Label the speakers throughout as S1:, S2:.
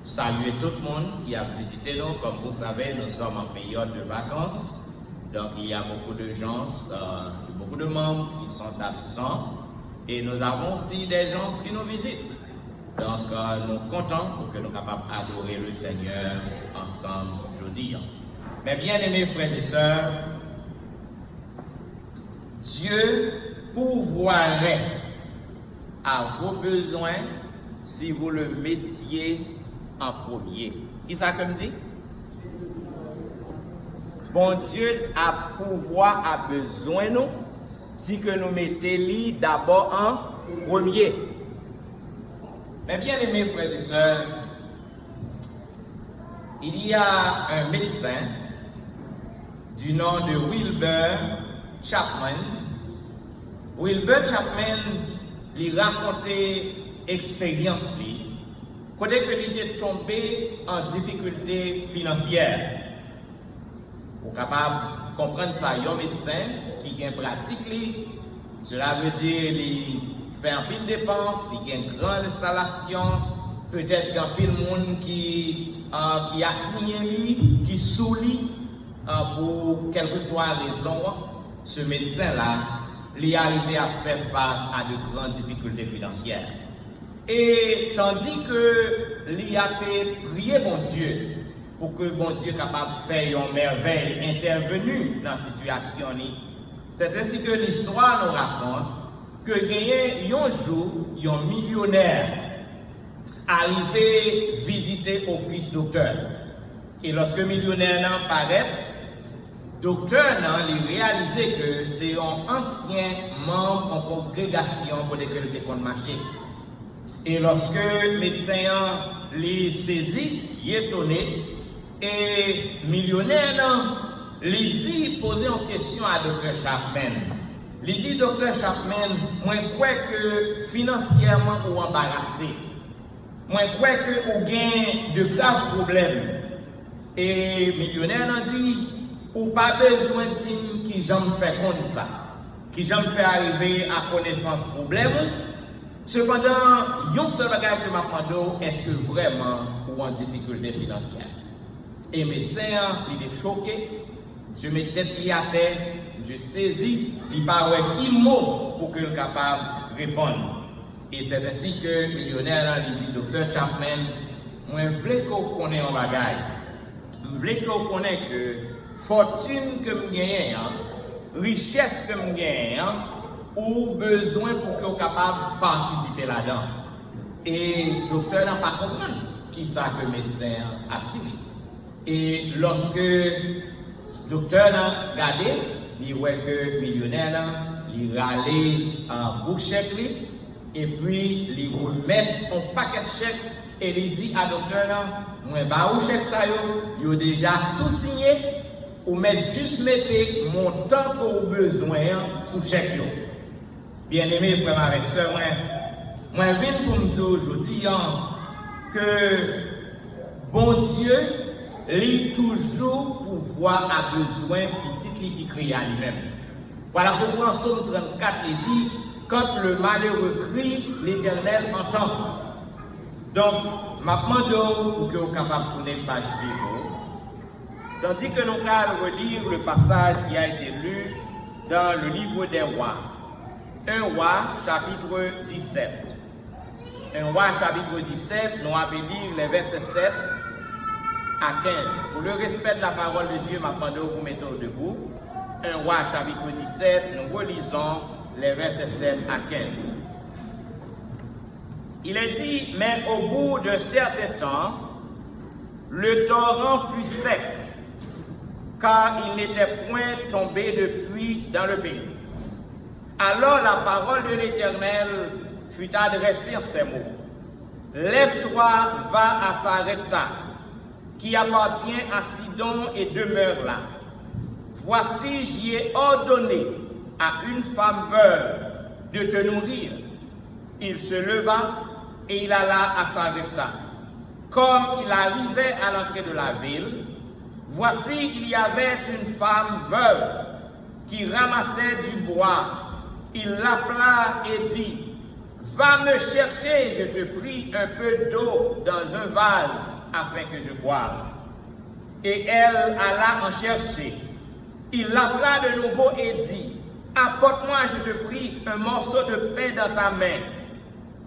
S1: saluer tout le monde qui a visité nous. Comme vous savez, nous sommes en période de vacances. Donc il y a beaucoup de gens, beaucoup de membres qui sont absents. Et nous avons aussi des gens qui nous visitent. Donc nous sommes contents pour que nous soyons capables d'adorer le Seigneur ensemble aujourd'hui. Mais bien aimés frères et sœurs, Dieu pourvoirait à vos besoins si vous le mettiez en premier. Qui ça comme dit? Bon Dieu a pouvoir à besoin nous si que nous mettons d'abord en premier. Mais bien aimés frères et sœurs, il y a un médecin du nom de Wilbur Chapman. Wilbur Chapman lui racontait expérience lui, côté que il était tombé en difficulté financière. Pour capable comprendre ça, il y a un médecin qui a une pratique lui, cela veut dire il fait un pile de dépenses, il a une grande installation, peut-être qu'il y a un pile de monde qui a signé lui, qui sous lui, pour quelle que soit la raison, ce médecin-là, il est arrivé à faire face à de grandes difficultés financières. Et tandis que il a prié mon Dieu pour que bon Dieu soit capable de faire une merveille intervenue dans la situation, c'est ainsi que l'histoire nous raconte que gagné un jour, un millionnaire arrivé visiter office docteur. Et lorsque le millionnaire apparaît, docteur a réalisé que c'est un ancien membre en congrégation pour lequel il était marché. Et lorsque le médecin l'a saisi, il est étonné. Et millionnaire, il dit, poser une question à docteur Chapman. Il dit, docteur Chapman, moi je crois que financièrement ou embarrassé. Moi je crois que vous avez de graves problèmes. Et millionnaire a dit, ou pas besoin de dire qui j'aime faire comme ça, qui j'aime faire arriver à connaissance problème. Cependant, il y a un seul bagage que m'a demandé, est-ce que vraiment ou en difficulté financière? Et le médecin, il est choqué, je mets tête à terre, je saisis, il parle qui mot pour qu'il soit capable de répondre. Et c'est ainsi que le millionnaire lui dit, docteur Chapman, moi je veux qu'on connaisse un bagage. Je veux qu'on connaisse que fortune que je gagne, richesse que je gagne, ou besoin pour que vous capable de participer là-dedans. Et le docteur n'a pas compris qui ça que le médecin a dit. Et lorsque le docteur a regardé, il voit que le millionnaire il râlait un book chèque et puis il remet un paquet de chèques et il dit à le docteur, moi bah au chèque ça yo déjà tout signé, ou mettre juste mettre mon temps pour besoin sous chèque yo. Bien aimé frère avec sœur, moi viens pour me dire aujourd'hui que bon Dieu lit toujours pouvoir à besoin petit qui crie à lui-même. Voilà pourquoi en Somme 34 il dit quand le malheureux crie, l'Éternel entend. Donc, ma demande pour que vous soyez capable de tourner page suivante. Tandis que nous allons relire le passage qui a été lu dans le livre des rois. 1 roi chapitre 17. 1 roi chapitre 17, nous allons lire les versets 7 à 15. Pour le respect de la parole de Dieu, ma demande vous mettez debout. 1 roi chapitre 17, nous relisons les versets 7 à 15. Il est dit, mais au bout d'un certain temps, le torrent fut sec, car il n'était point tombé de pluie dans le pays. Alors la parole de l'Éternel fut adressée en ces mots. Lève-toi, va à Sarepta, qui appartient à Sidon et demeure là. Voici, j'y ai ordonné à une femme veuve de te nourrir. Il se leva et il alla à Sarepta. Comme il arrivait à l'entrée de la ville, voici, il y avait une femme veuve qui ramassait du bois. Il l'appela et dit, Va me chercher, je te prie, un peu d'eau dans un vase afin que je boive. Et elle alla en chercher. Il l'appela de nouveau et dit, apporte-moi, je te prie, un morceau de pain dans ta main.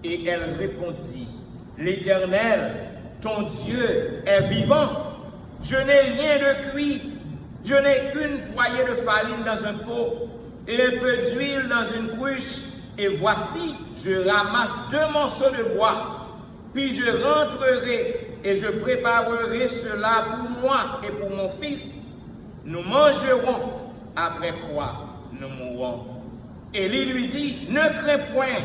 S1: Et elle répondit, l'Éternel, ton Dieu, est vivant. Je n'ai rien de cuit. Je n'ai qu'une poignée de farine dans un pot et un peu d'huile dans une cruche. Et voici, je ramasse 2 morceaux de bois. Puis je rentrerai et je préparerai cela pour moi et pour mon fils. Nous mangerons, après quoi nous mourrons. Élie lui dit, ne crains point,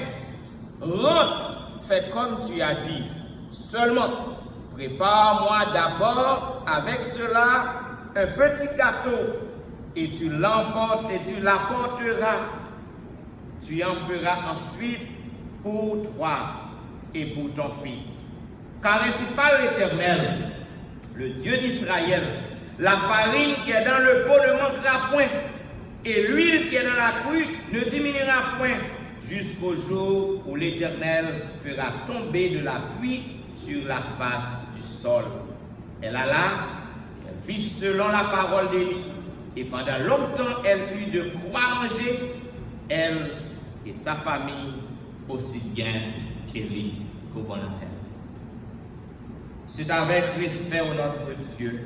S1: rentre, fais comme tu as dit. Seulement, prépare-moi d'abord avec cela un petit gâteau et tu l'emportes et tu l'apporteras. Tu en feras ensuite pour toi et pour ton fils. Car ainsi parle l'Éternel, le Dieu d'Israël. La farine qui est dans le pot ne manquera point, et l'huile qui est dans la cruche ne diminuera point, jusqu'au jour où l'Éternel fera tomber de la pluie sur la face du sol. Elle alla, elle fit selon la parole d'Élie, et pendant longtemps elle eut de quoi manger, elle et sa famille, aussi bien qu'Élie qu'au bon la tête. C'est avec respect au notre Dieu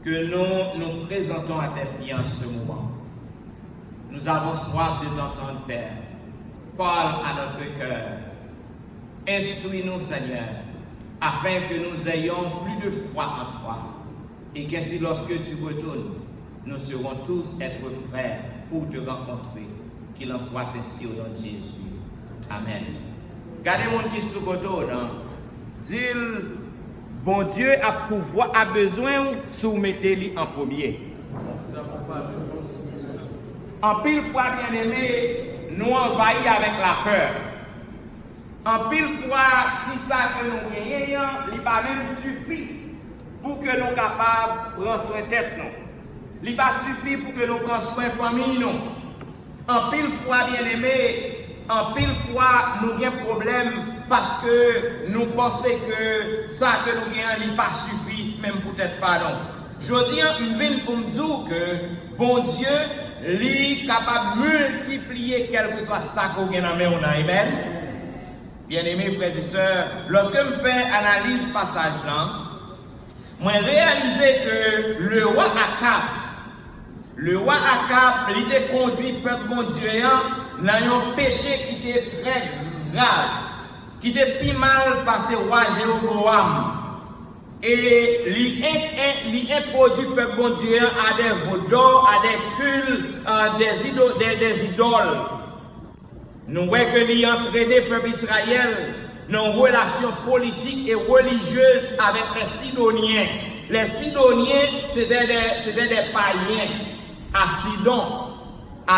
S1: que nous nous présentons à tes pieds en ce moment. Nous avons soif de t'entendre, Père. Parle à notre cœur. Instruis-nous, Seigneur, afin que nous ayons plus de foi en toi. Et qu'ainsi, lorsque tu retournes, nous serons tous être prêts pour te rencontrer. Qu'il en soit ainsi au nom de Jésus. Amen. Gardez mon qui sous côté, non? Dis, bon Dieu a besoin si vous mettez-lui en premier. En pile fois, bien aimé, nous envahis avec la peur. En pile fois, si ça que nous gagnons, il pas même suffit pour que nous soyons capables de prendre soin de tête. Il pas suffit pour que nous prenions soin de famille. En pile fois, bien aimé, en pile fois, nous avons un problème parce que nous pensons que ça que nous gagnons n'est pas suffit, même peut-être pas non. Je dis, une vigne pour me dire que bon Dieu, lui est capable de multiplier quel que soit ça qu'on gagne dans la main. Amen. Bien aimés frères et sœurs, lorsque je fais analyse passage là, moi réalisé que le roi Akab, il était conduit peuple bon Dieu dans un péché qui était très grave, qui était plus mal passé roi Jéroboam. Et il introduit peuple bon Dieu à des vaudours, à des cultes, des idoles. Nous voyons que il a entraîné le peuple Israël dans une relation politique et religieuse avec les Sidoniens. Les Sidoniens, c'était des païens. À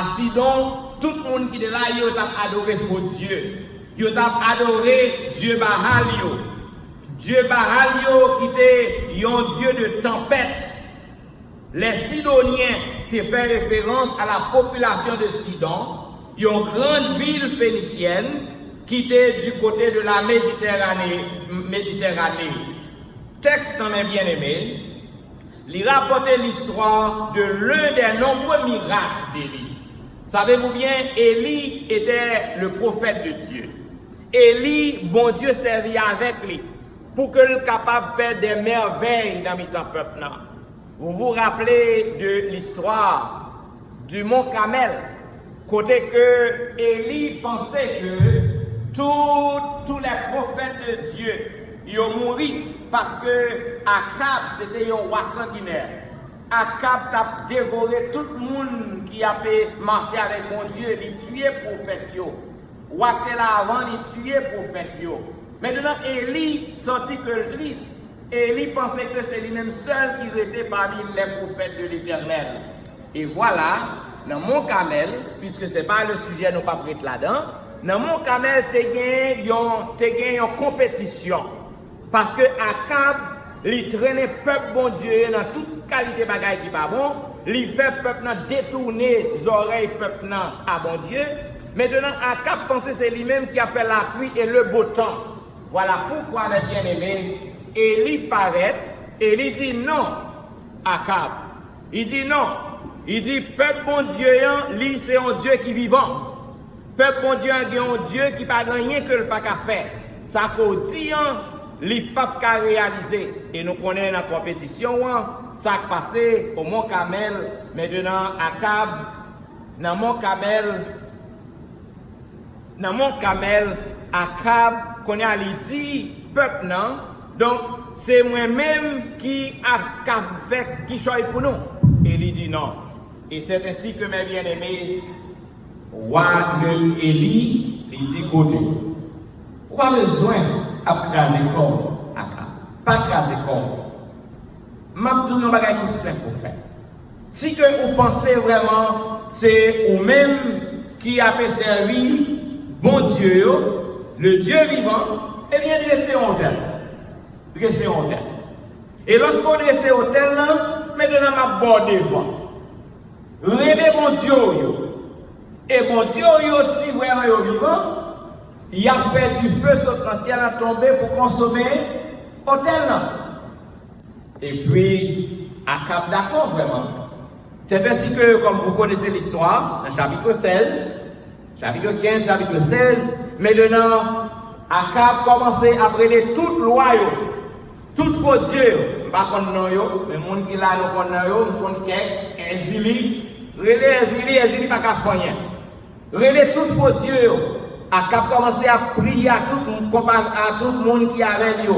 S1: Sidon, tout le monde qui était là, il a adoré faux Dieu. Il a adoré Dieu Baal. Dieu Baal qui était un Dieu de tempête. Les Sidoniens qui fait référence à la population de Sidon, une grande ville phénicienne qui était du côté de la Méditerranée. Texte en est bien aimé. Il rapportait l'histoire de l'un des nombreux miracles d'Élie. Savez-vous bien, Élie était le prophète de Dieu. Élie, bon Dieu servit avec lui pour qu'il soit capable de faire des merveilles dans le peuple. Vous vous rappelez de l'histoire du mont Carmel, côté que Élie pensait que tous les prophètes de Dieu ils ont mouru parce que Akab c'était un roi sanguinaire. Akab a dévoré tout le monde qui a marché avec mon Dieu, il tuait prophète yo. Ouatel avant, il tuait prophète yo. Maintenant, Élie sentit que le triste. Élie pensait que c'est lui-même seul qui était parmi les prophètes de l'Éternel. Et voilà, dans mon Carmel, puisque ce n'est pas le sujet, nous ne pas prêter là-dedans, dans mon Carmel, tu as gagné une compétition. Parce que Akab, il traînait peuple bon Dieu dans toute qualité de bagaille qui n'est pas bon. Il fait peuple détourner les oreilles peuple à bon Dieu. Maintenant, Akab pensait c'est lui-même qui a fait la pluie et le beau temps. Voilà pourquoi, mes bien-aimés, Élie paraît, Élie dit non, Akab. Il dit non. Il dit, peuple bon Dieu, lui, c'est un Dieu qui est vivant. Peuple bon Dieu, c'est un Dieu qui n'a rien que le pas qu'à faire. Ça qu'on dit, les papes qu'à réaliser. Et nous connaissons la compétition, ça a passé au Mont Carmel. Maintenant, Akab, dans Mont Carmel, Akab, qu'on a dit, peuple, non? Donc, c'est moi-même qui a fait, qui choisit pour nous. Et il dit non. Et c'est ainsi que mes bien-aimés, roi de Élie, il dit côté. Pas besoin de craser corps, Akab. Pas craser corps. Je dis un bagage qui est simple pour faire. Si que vous pensez vraiment, c'est vous-même qui avez servi bon Dieu, le Dieu vivant, eh bien, dressez un hôtel. Dressez un hôtel. Et lorsqu'on dresse un hôtel, maintenant, je vais devant. Rêvez bon Dieu. Et bon Dieu, aussi vraiment vivant, il a fait du feu sur le ciel à tomber pour consommer l'hôtel. Et puis, Akab d'accord vraiment. C'est ainsi que, comme vous connaissez l'histoire, dans le chapitre 16, chapitre 15, chapitre 16, maintenant, Akab commençait à prêter toute loi, tout faux Dieu. Pas contre nous, mais les gens qui là, nous connaissons, nous connaissons Ezili. Relais Ezili, pas qu'à faire rien. Relais tout faux Dieu. Akab commençait à prier à tout le monde qui avait lui.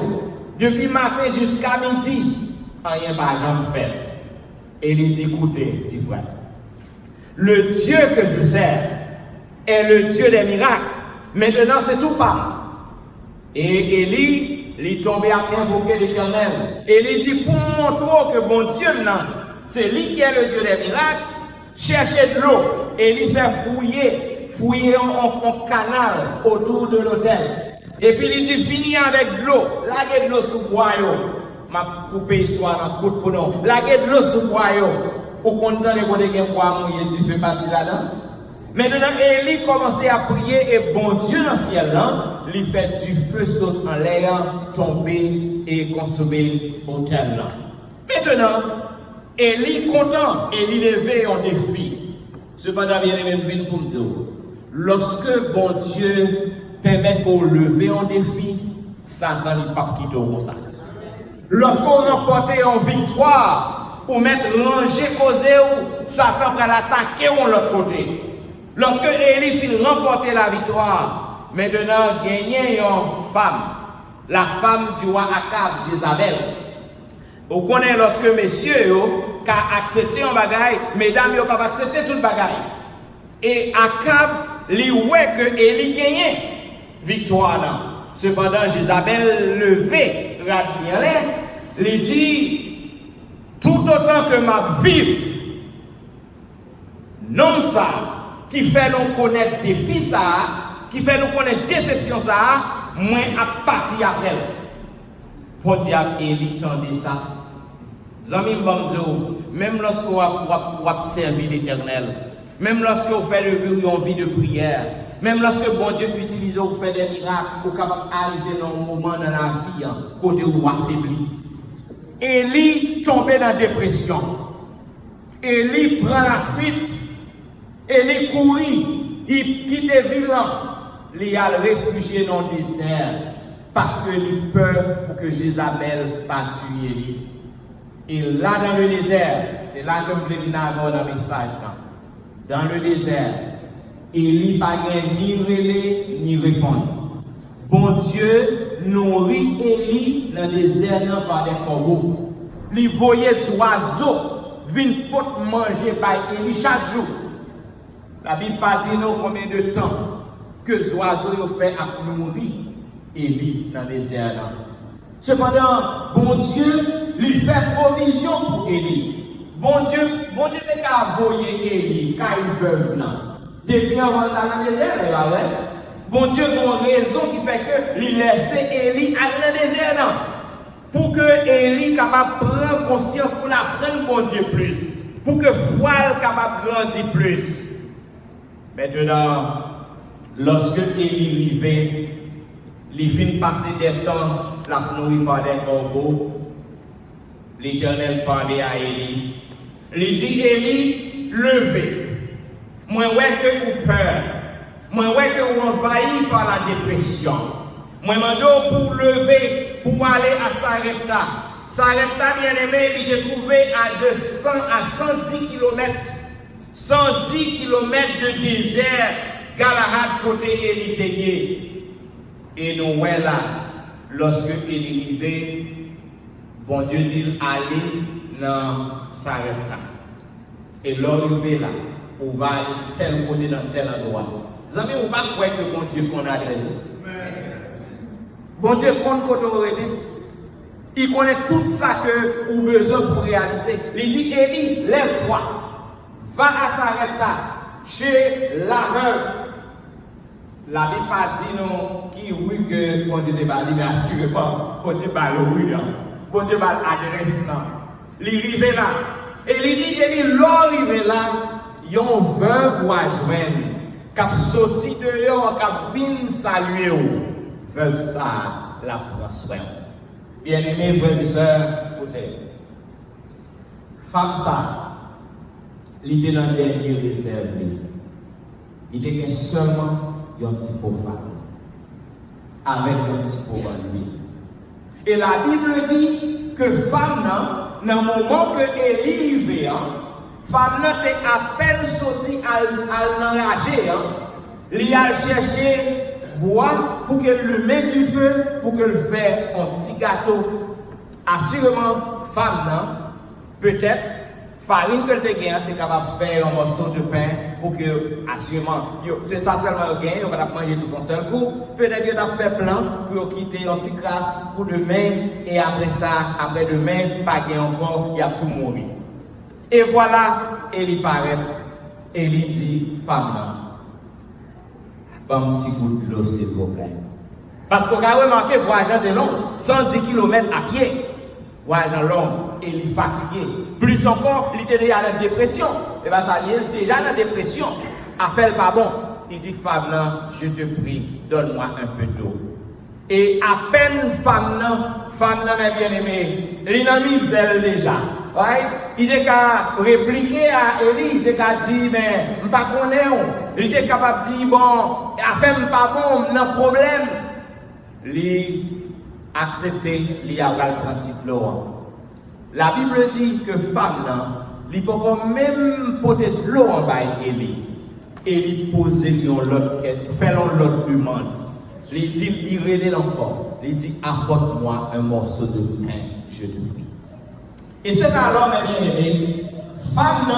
S1: Depuis matin jusqu'à midi, rien pas jamais fait. Et il dit, écoutez, petit frère, le Dieu que je sers est le Dieu des miracles. Maintenant, c'est tout pas. Et Élie, il est tombé à invoquer l'Éternel. Et il dit, pour montrer que mon Dieu, c'est lui qui est le Dieu des miracles, cherchez de l'eau. Et il fait fouiller un canal autour de l'hôtel. Et puis il dit, fini avec de l'eau. Laguez de l'eau sous bois. Ma coupe histoire, ma coupe pour nous. Laguez de l'eau sous bois. Au content de côté qui bois mouillé, tu fais partie là-dedans. Maintenant, Élie commençait à prier et bon Dieu dans le ciel, il fait du feu saute en l'air, tomber et consommer l'hôtel. Maintenant, Élie content, Élie levé en défi. Cependant, bien aimé, pour me dire, lorsque bon Dieu permet qu'on lever en défi, Satan n'est pas quitté comme ça. Lorsqu'on remporte en victoire, ou mettre ranger causé, Satan va l'attaquer de l'autre côté. Lorsque Élie finit remporter la victoire, maintenant gagner une femme, la femme du roi Akab, Jézabel. Vous connaissez lorsque messieurs ont accepté un bagaille, mesdames n'ont pas accepté tout le bagaille. Et Akab, lui ouais que Élie gagnait victoire là. Cependant, Jézabel levé, lui dit, tout autant que ma vive, non ça, qui fait nous connaître des filles ça, qui fait nous connaître déception ça, moi à partir après. Pour dire Élie tendez ça. Zami Mbamzo, même lorsque vous servez l'Éternel, même lorsque vous faites une vie de prière, même lorsque bon Dieu utilise vous faire des miracles, vous capable d'arriver dans un moment dans la vie, côté où vous affaibli. Élie tombé dans la dépression. Élie prend la fuite. Élie courit. Il quitte la ville. Il a réfugié dans le désert. Parce qu'il peur pour que Jézabel pas tuer Élie. Et là dans le désert, c'est là que je voulais avoir dans le message. Dans le désert, Élie n'a pas ni relais ni répondre. Bon Dieu nourrit Élie dans le désert par des corbeaux. Il voyait ces oiseaux venir pour manger par Élie chaque jour. La Bible pas dit nous combien de temps que ces oiseaux ont fait à nourrir Élie dans le désert. Cependant, bon Dieu lui fait provision pour Élie. Bon Dieu n'est qu'à voyer Élie, car il veut là. Depuis avant dans le désert, bon Dieu a une raison qui fait que il laisse Élie aller dans le désert. Pour que Élie capable de prendre conscience pour apprendre bon Dieu plus. Pour que foi capable de grandir plus. Maintenant, lorsque Élie arrivait, il fin passer des temps, la nourri par des corbeaux, l'Éternel parlait à Élie. Il dit, Élie, levez. Moi, ouais que vous peur. Moi, ouais que vous envahi par la dépression. Moi, je pour lever, pour aller à Sarepta. Sarepta, bien aimé, il est trouvé à 200 à 110 km. 110 km de désert, Galahad côté Élie. Et nous, ouais là, lorsque il est arrivé, bon Dieu dit, allez dans Sarepta. Et l'arrivée là, on va tel côté dans tel endroit. Vous savez, on va croire que bon Dieu qu'on a adressé. Bon Dieu compte côté où il connaît tout ça que vous avez besoin pour réaliser. Il dit, Élie, lève-toi, va à Sarepta, chez l'aveugle. La Bible pas dit non, qui oui que bon Dieu débat, mais assurément, bon Dieu va le oui, bon Dieu va l'adresse là. Il arrive là. Et il dit, Élie, l'arrivé là, yon veuve ou à joindre, cap sorti dehors, cap vin saluer ou. Veuve ça, la prend soin. Bien-aimés frères et sœurs, écoutez. Femme ça, il était dans le dernier réserve. Il était seulement un petit peu femme. Avec un petit peu en lui. Et la Bible dit que femme, dans le moment que Élie vient, femme était à peine sortie à l'enrager. Il a cherché bois pour qu'elle lui mette du feu, pour qu'elle fasse un petit gâteau. Assurément, femme, peut-être, farine que tu as tu es capable de faire un morceau de pain pour que, assurément, c'est ça seulement gain, on va manger tout en seul coup. Peut-être que tu as fait plan pour quitter un petit classe pour demain, et après ça, après demain, pas gain encore, il y a tout mourir. Et voilà, Élie paraît, Élie dit, femme, un petit coup de l'eau, s'il vous plaît. Parce qu'on a remarqué, voyage de long, 110 km à pied. Voyage long, et il est fatigué. Plus encore, il était déjà dans la dépression. Et bien, ça, il est déjà dans la dépression. A fait pas bon. Il dit, femme, je te prie, donne-moi un peu d'eau. Et à peine femme, mais bien aimé, il est dans la misère déjà. Right? Il était qu'à répliquer à Élie, il était qu'à dire, mais je ne connais pas. Il était capable de dire, bon, affaire pas bon, non problème. Il a accepté, il a pris un petit l'eau. La Bible dit que femme, il peut même porter de l'eau en bas Élie. Et il pose l'autre quête, fait l'autre demande. Il dit, il relève encore. Il dit, apporte-moi un morceau de pain, je te prie. Et c'est alors, mes bien-aimés, femme,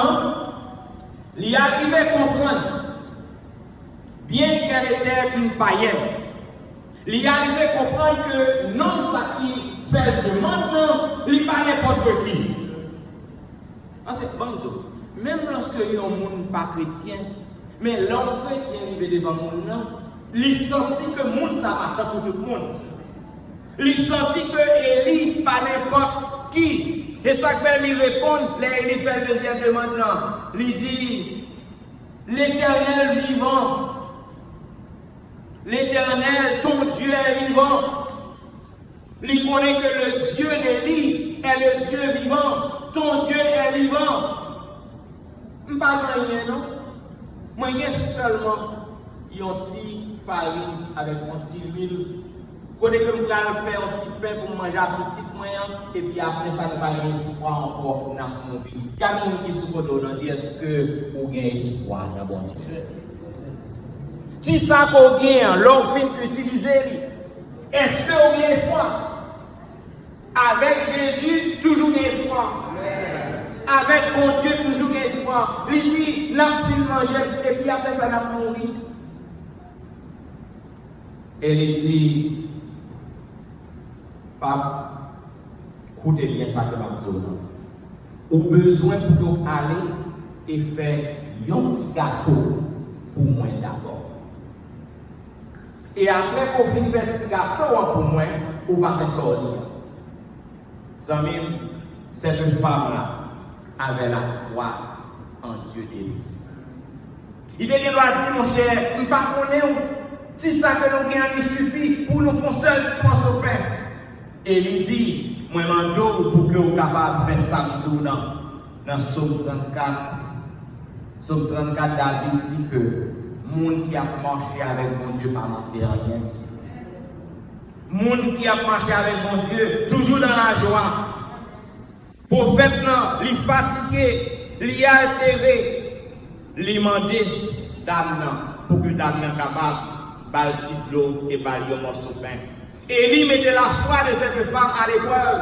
S1: il arrivait à comprendre, bien qu'elle était une païenne, il arrivait à comprendre que non, ça qui fait de maintenant, il n'est pas n'importe qui. Ah, c'est bon, même lorsque il y a un monde pas chrétien, mais l'homme chrétien arrive devant le monde, il sentit que le monde s'appartient pour tout le monde. Il sentit que Élie, pas n'importe qui. Et ça fait lui répondre, il fait le deuxième demande là. Il dit, l'Éternel vivant, l'Éternel, ton Dieu est vivant. Il connaît que le Dieu d'Élie est le Dieu vivant. Ton Dieu est vivant. Je ne pas rien, non? Moi, il y a seulement un petit farine avec un petit huile. Quand je vais faire un petit pain pour manger un petit moyen, et puis après ça, nous allons espoir encore dans notre vie. Il y a des gens qui sont contents, dit est-ce que vous avez espoir dans bon Dieu? Si ça qu'on gagne, l'on finit d'utiliser, est-ce que vous avez espoir? Avec Jésus, toujours espoir. Avec mon Dieu, toujours espoir. Il dit, n'a fin manger, et puis après ça, n'a mourir. Et il dit, femme, écoutez bien ça que je vais dire. Vous avez besoin pour aller et faire un petit gâteau pour moi d'abord. Et après, pour finir faire un petit gâteau pour moi, vous va faire sortir. Samim, cette femme-là avait la foi en Dieu d'Élie. Il était droit à dire, mon cher, je ne sais pas. Si ça que nous gagnons, il suffit pour nous faire seul petit morceau de pain. Et il dit, moi, je demande pour que vous soyez capable de faire ça dans Somme 34. Somme 34, David dit que le monde qui a marché avec mon Dieu pas manqué rien. Le monde qui a marché avec mon Dieu, toujours dans la joie. Prophète, il est fatigué, il est altéré, il est demandé d'âme pour que l'âme soit capable de bâtir de l'eau et bâtir un morceau de pain. Et il mettait la foi de cette femme à l'épreuve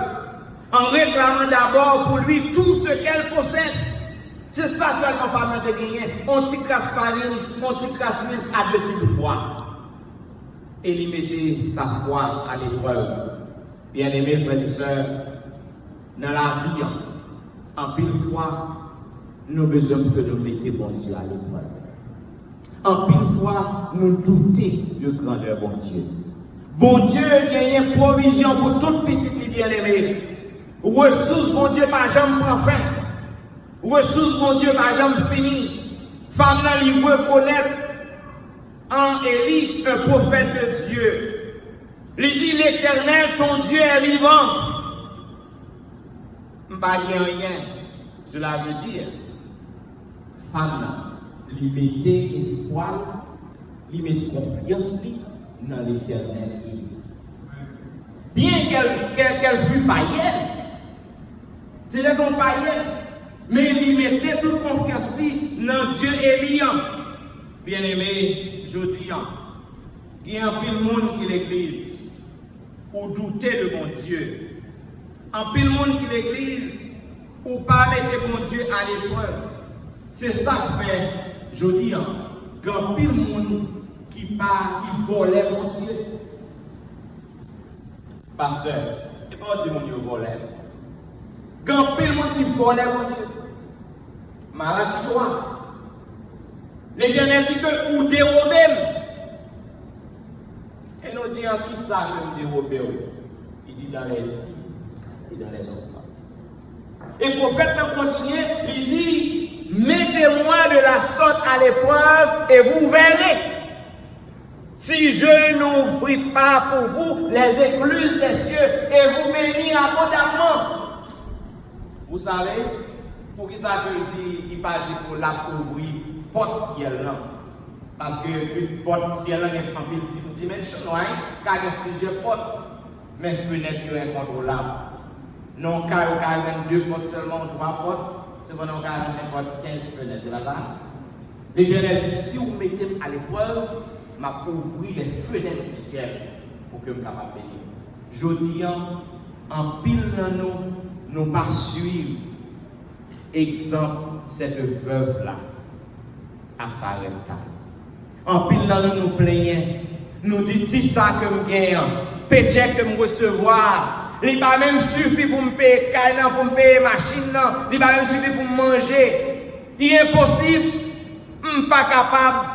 S1: en réclamant d'abord pour lui tout ce qu'elle possède. C'est ça seulement femme de gagner. On t'y casse farine, on t'y casse l'huile à 2 types de bois. Et il mettait sa foi à l'épreuve. Bien-aimés frères et sœurs, dans la vie, en pile fois, nous avons besoin que nous mettions bon Dieu à l'épreuve. En pile fois, nous doutons de grandeur bon Dieu. Bon Dieu gagne une provision pour toute petite bien-aimée. Ressources, bon Dieu, par jamais prend fin. Ressources, bon Dieu, par jamais fini. Femme là, il reconnaît en Élie un prophète de Dieu. Il dit, l'Éternel, ton Dieu est vivant. Pas rien. Cela veut dire, femme là, lui mettez espoir, lui mettez confiance dans l'Éternel. Bien qu'elle fût païenne, c'est là qu'on païenne, mais lui mettait toute confiance dans Dieu Élie. Bien aimé, je dis, il y a un pile monde qui l'église, ou douter de mon Dieu. Un pile monde qui l'église, ou pas mettre mon Dieu à l'épreuve. C'est ça que fait, je dis, il y a un pile monde qui volait mon Dieu. Pasteur, et pas dire mon Dieu volait. Il y a un pile monde qui volait mon Dieu. Malachie-toi. L'Éternel dit que ou dérobez. Et nous disons qui ça que nous dérobez. Il dit dans les dix et dans les offrandes. Et le prophète continue, il dit, mettez-moi de la sorte à l'épreuve et vous verrez. Si je n'ouvre pas pour vous les écluses des cieux et vous bénis abondamment. Vous savez, pour qui ça veut dire, il pas dit pour la ouvrir porte ciel là. Parce que une porte ciel là, il y a une dimension, il y a plusieurs portes, mais fenêtres sont incontrôlables. Non, car il y a 2 portes seulement, 3 portes, c'est pendant qu'il y a 15 fenêtres, c'est pas ça? L'Éternel dit, si vous mettez à l'épreuve, m'a ouvrir les fenêtres du ciel pour que je sois capable de bénir. Je dis, en pile dans nous pas suivre exemple cette veuve-là à Sarepta. En pile dans nous plaignons, nous disons ça que je gagne, peut-être que je recevoir. Il n'a pas même suffi pour me payer caille, pour me payer machine, il n'a pas même suffi pour me manger. Il est impossible, je ne suis pas capable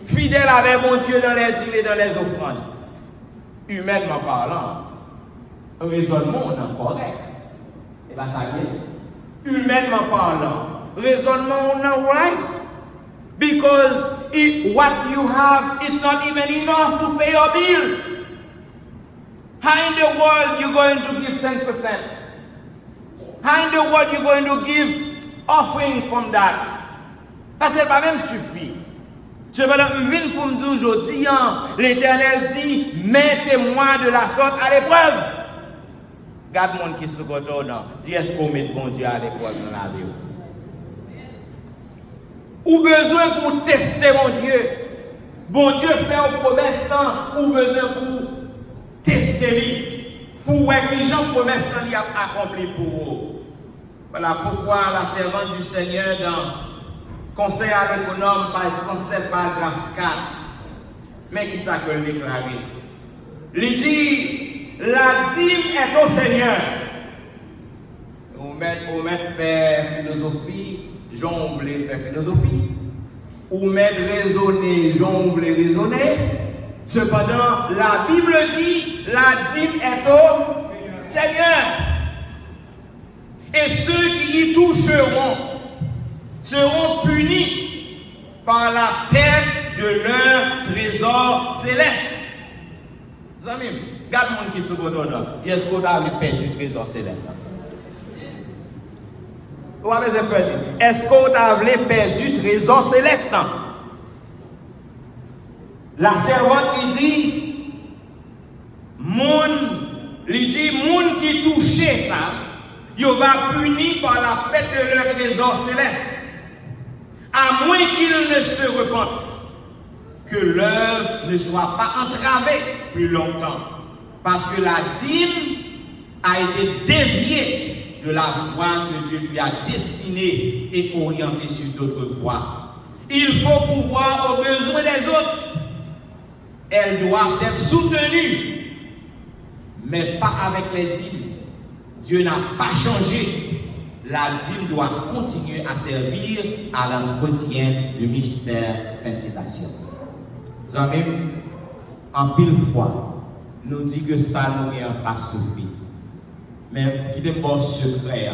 S1: fidèle avec mon Dieu dans les dîners et dans les offrandes. Humainement parlant, le raisonnement est correct. Et bien ça vient. Humainement parlant, le raisonnement est right. Because what you have, it's not even enough to pay your bills. How in the world you going to give 10%? How in the world you going to give offering from that? Parce que ça ne va pas même suffire. Cependant, je viens pour me dire aujourd'hui, l'Éternel dit, mettez-moi de la sorte à l'épreuve. Garde mon qui se côté, dis est-ce qu'on met bon Dieu à l'épreuve dans la vie? Ou besoin pour tester mon Dieu. Bon Dieu fait une promesse, ou besoin pour tester lui. Pour voir que les gens promesse lui a accompli pour vous. Voilà pourquoi la servante du Seigneur dans Conseil à l'économe, page 107, paragraphe 4. Mais qui ça que le déclaré? Il dit, la dîme est au Seigneur. Vous mettez faire philosophie, j'en voulais faire philosophie. Ou mettre raisonner, j'en voulais raisonner. Cependant, la Bible dit, la dîme est au Seigneur. Et ceux qui y toucheront seront punis par la perte de leur trésor céleste. Amis, regarde le monde qui se retrouve là. Dis, est-ce qu'on a perdu le trésor céleste? Est-ce qu'on a perdu le trésor céleste? La servante lui dit, moun qui touchait ça, il va puni par la perte de leur trésor céleste, à moins qu'ils ne se repentent, que l'œuvre ne soit pas entravée plus longtemps, parce que la dîme a été déviée de la voie que Dieu lui a destinée et orientée sur d'autres voies. Il faut pouvoir aux besoins des autres. Elles doivent être soutenues, mais pas avec les dîmes. Dieu n'a pas changé. La dîme doit continuer à servir à l'entretien du ministère ventilation. Amis, en pile fois, nous dit que ça nous n'a pas suffi. Mais qui est bon secret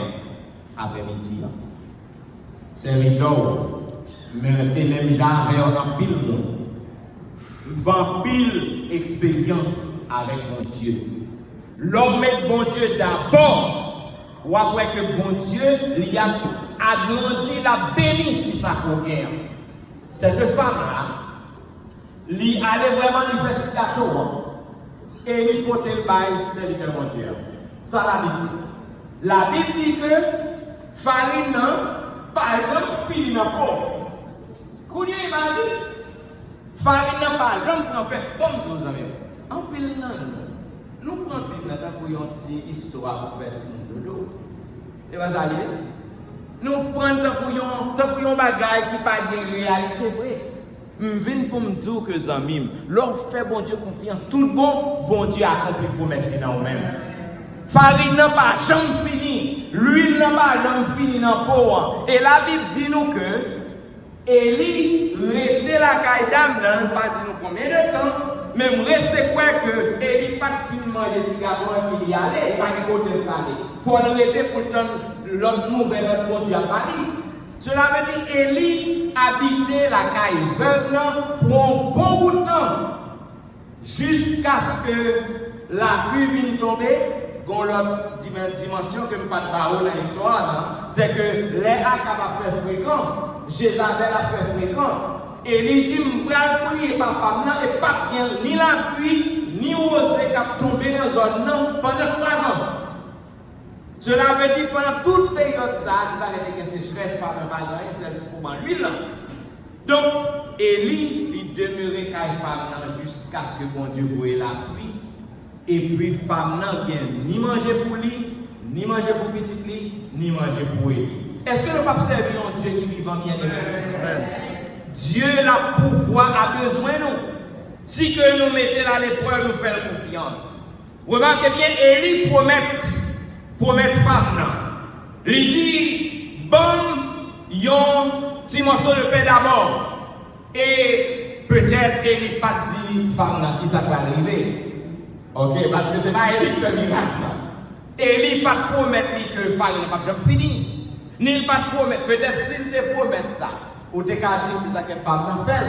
S1: après-midi. Serviteur, mais même jamais en pile monde. Vend pile expérience avec mon Dieu. L'homme met bon Dieu d'abord, ou après que bon Dieu lui a agrandi la béni qui s'accompagne. Cette femme-là, lui allait vraiment lui faire petit gâteau et lui porter le bail, c'est le bon Dieu. Ça la Bible dit. La Bible dit que farine, par exemple, fini dans le corps. Vous imaginez? Farine n'a pas jamais pour faire comme vous avez. En pile nous prenons Bible pour une petite histoire pour faire de l'eau. Et vous allez, nous prenons tant pour un bagage qui pas de réalité vraie. Je viens pour me dire que les amis, leur fait bon Dieu confiance, tout le bon Dieu accomplit promesse dans nous-mêmes. Farine n'a pas jamais fini, l'huile n'a pas jamais fini dans le pot. Et la Bible dit nous que Élie restait la caille d'âme, pas dit nous combien de temps, mais restait quoi que Élie pas fini de manger petit gâteau et puis y aller, pas de côté de parler. Pour arrêter pourtant l'autre nouvelle bon Dieu a parlé. Cela veut dire Élie habitait la caille veuve pour un bon bout de temps, jusqu'à ce que la pluie vienne tomber. Dans l'autre dimension que je ne pas dans l'histoire, c'est que les Akab a fait fréquent, Jézabel a fait fréquent, et il dit, je vais prier papa, et pas bien ni la pluie, ni osé qui tomber dans la zone pendant 3 ans. Cela veut dire pendant toute période, ça, c'est avec des sécheresses, pas de malgré, c'est un petit peu moins l'huile. Donc, Élie, il demeurait qu'à femme jusqu'à ce que bon Dieu voie la pluie. Et puis, femme n'a ni manger pour lui, ni manger pour petit lui, ni manger pour lui. Est-ce que nous pas servir un Dieu qui vivant bien aimé? Dieu, la pouvoir, a besoin de nous. Si que nous mettons à l'épreuve, nous faisons confiance. Remarquez bien, Élie promet femme. Il dit, bon, yon, petit morceau de pain d'abord. Et peut-être, Élie pas dit, femme, qui ça va arriver. Ok, parce que c'est pas Élie qui fait miracle. Élie pas promettre que farine n'a pas jamais fini. Ni pas promettre, peut-être s'il te promet ça, ou te qu'à dire c'est ça que femme n'a fait.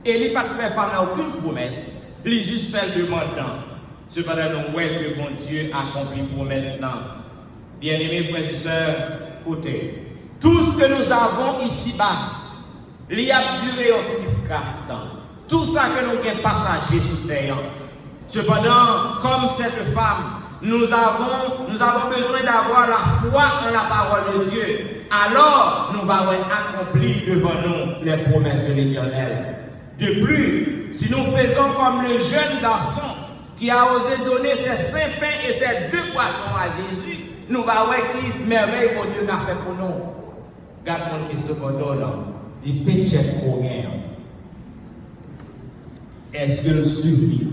S1: Élie pas fait femme n'a aucune promesse. Il juste fait le demandant. Cependant, nous voyons que bon Dieu accomplit promesse là. Bien-aimés frères et sœurs, écoutez, tout ce que nous avons ici-bas, il a duré un petit instant. Tout ça que nous avons passager sous terre. Cependant, comme cette femme, nous avons besoin d'avoir la foi en la parole de Dieu. Alors, nous allons accomplir devant nous les promesses de l'Éternel. De plus, si nous faisons comme le jeune garçon qui a osé donner ses 5 pains et ses 2 poissons à Jésus, nous allons voir qui merveille que Dieu a fait pour nous. Regarde qui se contente, dit péché combien. Est-ce que suffit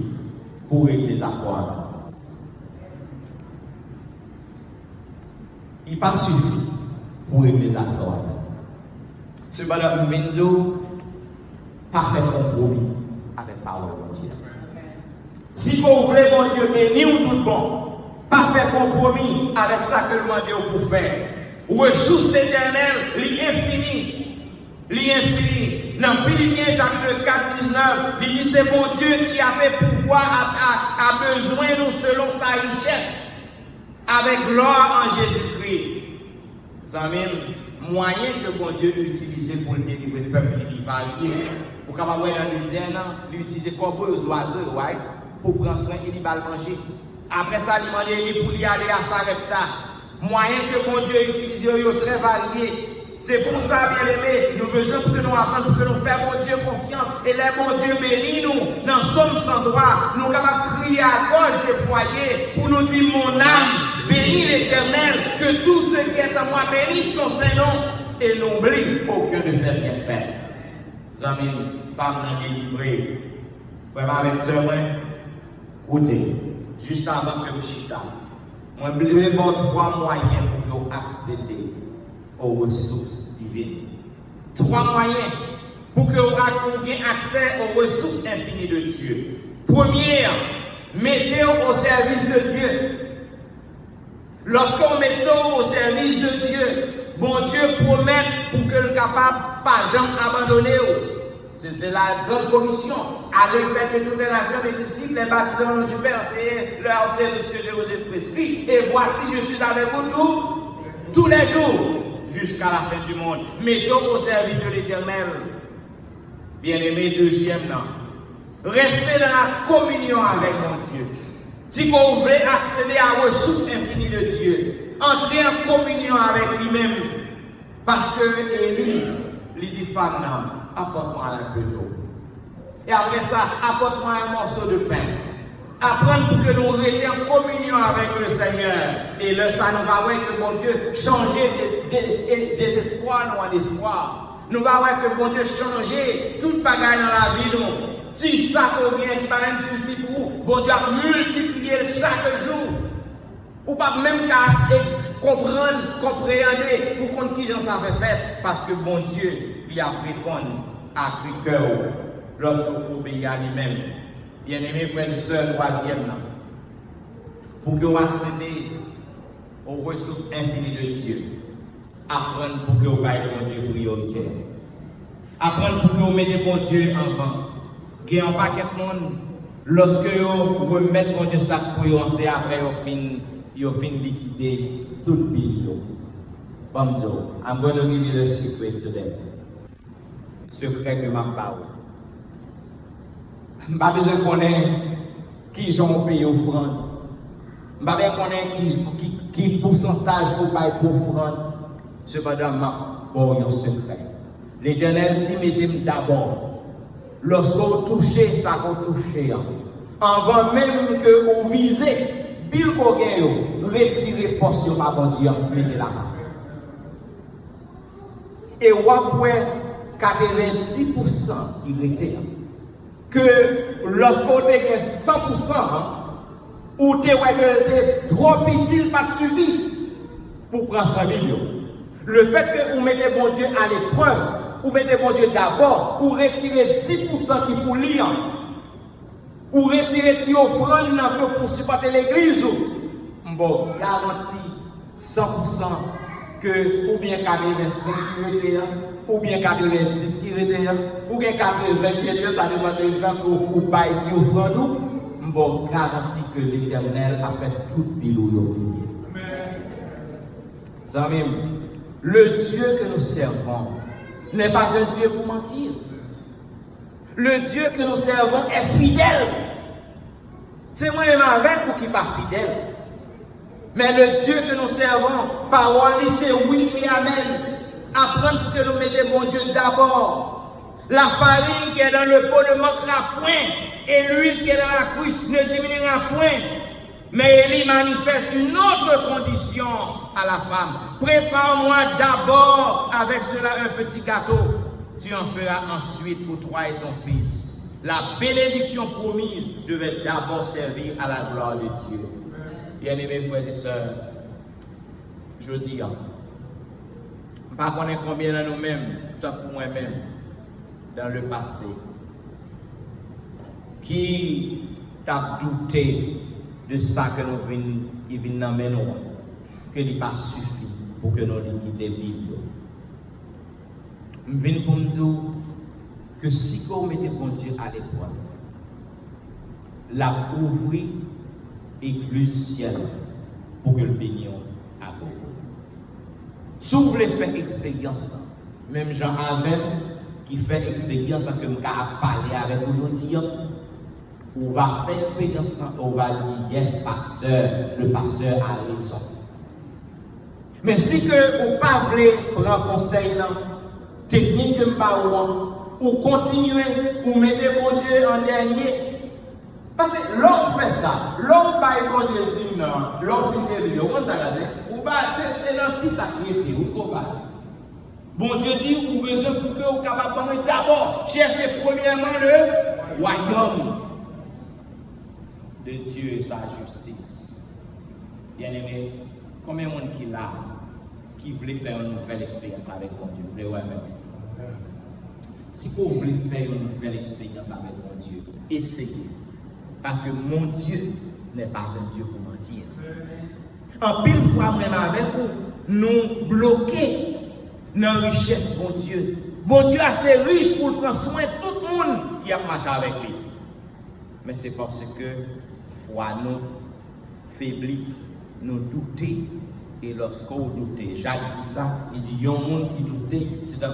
S1: pour régler les affaires? Il pas suffit pour régler les affaires. Cependant, Menzo pas fait compromis avec la parole de Dieu. Si vous voulez, mon Dieu, bénir ou tout bon, pas faire compromis avec ça que le demandez pour faire. Ressource éternelle, l'infini. Dans Philippiens chapitre 4, 19, il dit c'est mon Dieu qui a fait pouvoir, a besoin de nous selon sa richesse, avec gloire en Jésus-Christ. Ça même moyen que mon Dieu utilise pour le délivrer le peuple rivalier. Pour qu'on va voir dans le désert, il utilise comme aux oiseaux, pour prendre soin et il va le manger. Après ça, il demande pour lui aller à Sarepta. Moyen que mon Dieu utilise, il est très varié. C'est pour ça, bien aimé, nous besoin pour que nous apprenions, pour que nous fassions mon Dieu confiance. Et les bon Dieu bénit nous. Dans Somme 103, nous sommes capables de crier à gauche déployé pour nous dire mon âme, bénis l'Éternel, que tout ce qui est en moi bénisse son Saint-Nom et n'oublie aucun de ses bienfaits. Amis, femmes non délivrées, frère avec sœur, écoutez, juste avant que je chita, moi je vais vous 3 moyens pour que vous accédez aux ressources divines. 3 moyens pour que vous ayez accès aux ressources infinies de Dieu. Première, mettez-vous au service de Dieu. Lorsqu'on met au service de Dieu, bon Dieu promet pour que le capable pas jamais abandonner. C'est la grande commission. Allez faire que toutes les nations des disciples, les baptisés au nom du Père, enseignez leur observer ce que je vous ai prescrit. Et voici, je suis avec vous tous les jours, jusqu'à la fin du monde. Mettons au service de l'Éternel. Bien-aimé, deuxième, restez dans la communion avec mon Dieu. Si vous voulez accéder à la ressource infinie de Dieu, entrez en communion avec lui-même. Parce que Élie, il dit, femme, apporte-moi un peu d'eau. Et après ça, apporte-moi un morceau de pain. Apprendre pour que nous restions en communion avec le Seigneur. Et là, ça nous va voir que mon Dieu changer des espoirs en espoir. Nous va voir que mon Dieu changer toute bagaille dans la vie. Nous. Si chaque bien qui paraît suffit pour vous, bon Dieu a multiplié chaque jour. Ou pas même qu'à comprendre, compréhender pour qu'on qui j'en savait faire. Parce que bon Dieu lui a répondu à cœur lorsque vous obéissez à lui-même. Bien-aimés frères et sœurs, troisième, pour que vous accédez aux ressources infinies de Dieu, apprendre pour que vous baillez mon Dieu prioritaire. Apprendre pour que vous mettez mon Dieu en avant. Il y a un paquet de monde, lorsque vous remettez mon Dieu ça pour vous, c'est après vous fin liquider toute vie. Bon Dieu, I'm going to give you the secret today. Secret que ma parole. Je n'ai pas besoin de connaître qui ont payé offrande. Je n'ai pas besoin de connaître qui pourcentage vous payez pour offrande. Cependant, je vais un secret. L'Éternel dit, mettez-moi d'abord. Lorsque vous touchez, ça vous touchez. Avant même que vous visez, pile qu'on gagne, retirez portion par bon Dieu, mettez la main. Et vous avez 90% qui était. Que lorsqu'on a 100%, ou tu es trop petit, pas suffit pour prendre 100 millions. Le fait que vous mettez bon Dieu à l'épreuve, vous mettez bon Dieu d'abord, ou retirez 10% qui pour lire, ou retirez 10 offrandes pour supporter l'église, bon, garantie 100% que ou bien 85 qui était, ou bien 90 qui était, ou bien 80 qui était, ça dépend des gens qui ou pas été offrande, bon, garantie que l'Éternel a fait toute bilou. Ça même, le Dieu que nous servons n'est pas un Dieu pour mentir. Le Dieu que nous servons est fidèle. C'est moi-même avec ou qui n'est pas fidèle. Mais le Dieu que nous servons, parole, c'est oui et amen. Apprendre pour que nous mettions bon Dieu d'abord. La farine qui est dans le pot ne manquera point. Et l'huile qui est dans la cuisse ne diminuera point. Mais il manifeste une autre condition à la femme. Prépare-moi d'abord avec cela un petit gâteau. Tu en feras ensuite pour toi et ton fils. La bénédiction promise devait d'abord servir à la gloire de Dieu. Bien-aimés frères et sœurs, je dis, pas connaître combien de nous-mêmes, tant pour moi-même, dans le passé, qui t'a douté de ça que nous venons, qui vient dans nous, que il pas suffi pour que nous liquidions des Bibles. Je viens pour me dire, que si vous mettez bon Dieu à l'épreuve, la ouvrir et le ciel pour que le bénion à vous. Si vous voulez faire expérience, même Jean Aven qui fait expérience que nous avons parlé avec aujourd'hui, on va faire expérience, on va dire yes pasteur, le pasteur a raison. Mais si que vous pas voulez prendre conseil technique que ou continuer ou mettre bon Dieu en dernier. Parce que l'on fait ça, l'on baille bon Dieu dit non, l'on finit le vidéo, on s'arrête, ou pas, c'est un petit sacrifice, ou pas. Bon Dieu dit, ou besoin pour que vous capable d'abord chercher premièrement le royaume de Dieu et sa justice. Bien aimé, combien de monde qui là, qui voulait faire une nouvelle expérience avec bon Dieu, ouais, même. Si vous voulez faire une nouvelle expérience avec mon Dieu, essayez. Parce que mon Dieu n'est pas un Dieu pour mentir. En pile fois, même avec vous, nous bloquer dans la richesse de mon Dieu. Mon Dieu est assez riche pour prendre soin de tout le monde qui a marché avec lui. Mais c'est parce que foi nous faiblit, nous doutons. Et lorsqu'on doute, Jacques dit ça, il dit, il y a un monde qui doute, c'est un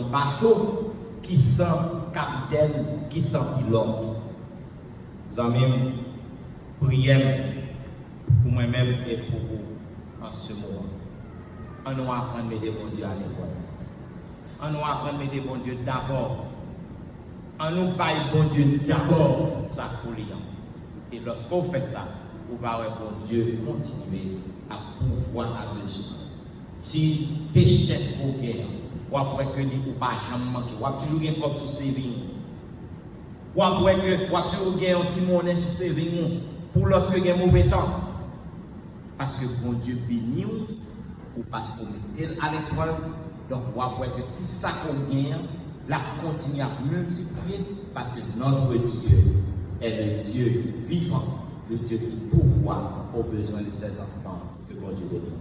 S1: bateau qui sent capitaine, qui sent pilote. Amis, priez pour moi-même et pour vous en ce moment. On nous apprend à mettre bon Dieu à l'école. On nous apprend à mettre bon Dieu d'abord. On nous baille bon Dieu d'abord, ça pour lui. Et lorsqu'on fait ça, on va voir bon Dieu continuer à pouvoir à besoin. Si péché pour guerre, ou après que nous ne pas jamais manquer, ou toujours gagner comme sur saving, ou après que ou toujours gagner un petit monnaie sur saving pour lorsque il y a mauvais temps. Parce que bon Dieu bénit ou parce qu'on met à l'épreuve, donc ou après que tout ça qu'on gagne, la continue à multiplier parce que notre Dieu est le Dieu vivant. Le Dieu qui pourvoit aux besoins de ses enfants. Que bon Dieu bénisse.